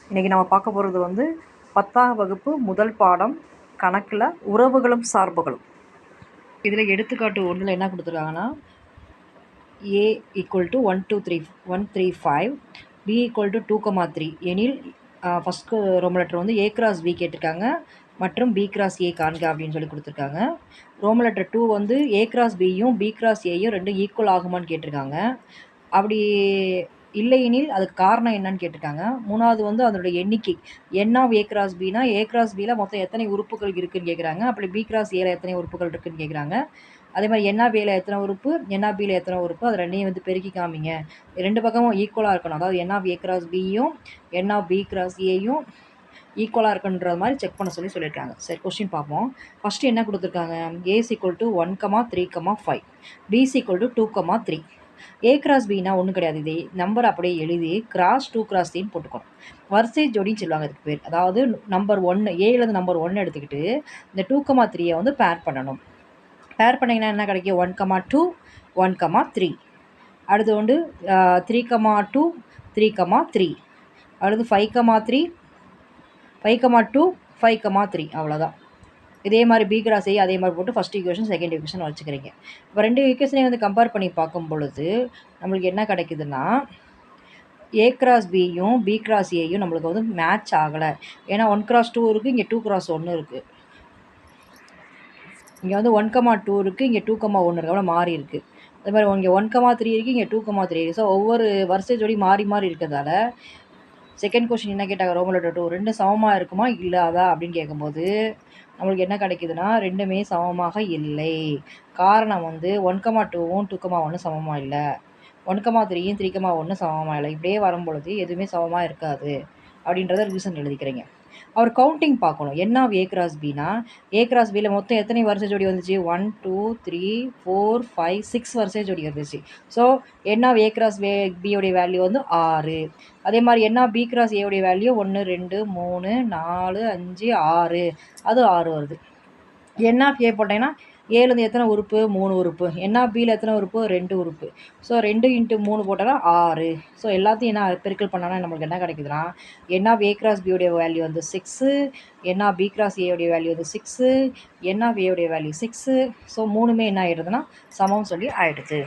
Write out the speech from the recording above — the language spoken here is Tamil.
இன்றைக்கி நம்ம பார்க்க போகிறது வந்து 10ஆம் வகுப்பு முதல் பாடம் கணக்கில் உறவுகளும் சார்புகளும். இதில் எடுத்துக்காட்டு ஒன்றில் என்ன கொடுத்துருக்காங்கன்னா, a = 1 2 3 135, b = 2,3 எனில் ஃபஸ்ட்டு ரோமன் லெட்டர் வந்து a × b கேட்டிருக்காங்க மற்றும் b × a காண்க அப்படின்னு சொல்லி கொடுத்துருக்காங்க. ரோமன் லெட்டர் 2 வந்து a × bயும் b × aயும் ரெண்டும் ஈக்குவல் ஆகுமான்னு கேட்டிருக்காங்க. அப்படி இல்லையெனில் அதுக்கு காரணம் என்னன்னு கேட்டிருக்காங்க. மூணாவது வந்து அதனுடைய எண்ணிக்கை n ஆஃப் a × bனா a × bல மொத்தம் எத்தனை உறுப்புகள் இருக்குன்னு கேட்குறாங்க. அப்படி b × aல எத்தனை உறுப்புகள் இருக்குன்னு கேட்குறாங்க. அதே மாதிரி n ஆஃப் aல எத்தனை உறுப்பு, n ஆஃப் bல எத்தனை உறுப்பு, அது ரெண்டையும் வந்து பெருக்கி காமிங்க. ரெண்டு பக்கமும் ஈக்குவலாக இருக்கணும். அதாவது n ஆஃப் a × bயும் n ஆஃப் b × aயும் ஈக்குவலாக இருக்குன்ற மாதிரி செக் பண்ண சொல்லியிருக்காங்க. சரி, கொஸ்டின் பார்ப்போம். ஃபஸ்ட்டு என்ன கொடுத்துருக்காங்க, a = 1,3,5, b = 2,3. a × bனா ஒன்றும் கிடையாது. இது நம்பர் அப்படியே எழுதி கிராஸ் 2 × 3 போட்டுக்கணும். வரிசை ஜோடின்னு சொல்லுவாங்க இதுக்கு பேர். அதாவது நம்பர் 1 ஏலேருந்து நம்பர் 1 எடுத்துக்கிட்டு இந்த 2,3 வந்து பேர் பண்ணணும். பேர் பண்ணிங்கன்னா என்ன கிடைக்கும், 1,2 1,3. அடுத்து வந்து 3,2 3,3. அடுத்து 5,3 5,2 5,3. அவ்வளோதான். இதே மாதிரி b × a அதே மாதிரி போட்டு ஃபஸ்ட் ஈக்குவேஷன் செகண்ட் ஈக்குவேஷன் வச்சுக்கிறீங்க. இப்போ ரெண்டு ஈக்குவேஷனையும் வந்து கம்பேர் பண்ணி பார்க்கும் பொழுது நம்மளுக்கு என்ன கிடைக்குதுன்னா, a × bயும் b × aயும் நம்மளுக்கு வந்து மேட்ச் ஆகலை. ஏன்னா 1 × 2 இருக்குது, இங்கே 2 × 1 இருக்குது. இங்கே வந்து 1,2 இருக்குது, இங்கே 2,1 இருக்குது. அவ்வளோ மாறி இருக்குது. அதே மாதிரி இங்கே 1,3 இருக்குது, இங்கே 2,3 இருக்குது. ஸோ ஒவ்வொரு வரிசை ஜோடி மாறி மாறி இருக்கிறதால செகண்ட் கொஸ்டின் என்ன கேட்டாங்க, ரோமன் லெட்டர் 2 ரெண்டும் சமமாக இருக்குமா இல்லாதா அப்படின்னு கேட்கும்போது நம்மளுக்கு என்ன கிடைக்குதுன்னா, ரெண்டுமே சமமாக இல்லை. காரணம் வந்து 1,2வும் 2,1 சமமாக இல்லை, 1,3யும் 3,1 சமமாக இல்லை. இப்படியே வரும்பொழுது எதுவுமே சமமாக இருக்காது அப்படின்றத ரீசன் எழுதிக்கிறீங்க. அவர் கவுண்டிங் பார்க்கணும். n ஆஃப் a × bனா a × bல மொத்தம் எத்தனை வரிசை ஜோடி வந்துச்சு, 1 2 3 4 5 6 வரிசை ஜோடி வந்துச்சு. So n of a × b உடைய வேல்யூ வந்து 6. அதே மாதிரி n ஆஃப் b × a உடைய வேல்யூ 1 2 3 4 5 6. அது 6 வருது. n ஆஃப் a போட்டீங்கன்னா ஏலேருந்து எத்தனை உறுப்பு, 3 உறுப்பு. n ஆஃப் bல எத்தனை உறுப்பு, 2 உறுப்பு. ஸோ 2 × 3 போட்டோன்னா 6. ஸோ எல்லாத்தையும் என்ன பெருக்கல் பண்ணோன்னா நம்மளுக்கு என்ன கிடைக்குதுன்னா, n ஆஃப் a × b உடைய வேல்யூ வந்து 6, n ஆஃப் b × a உடைய வேல்யூ வந்து 6, n ஆஃப் a உடைய வேல்யூ 6. ஸோ மூணுமே என்ன ஆகிடுதுன்னா சமம்னு சொல்லி ஆகிடுது.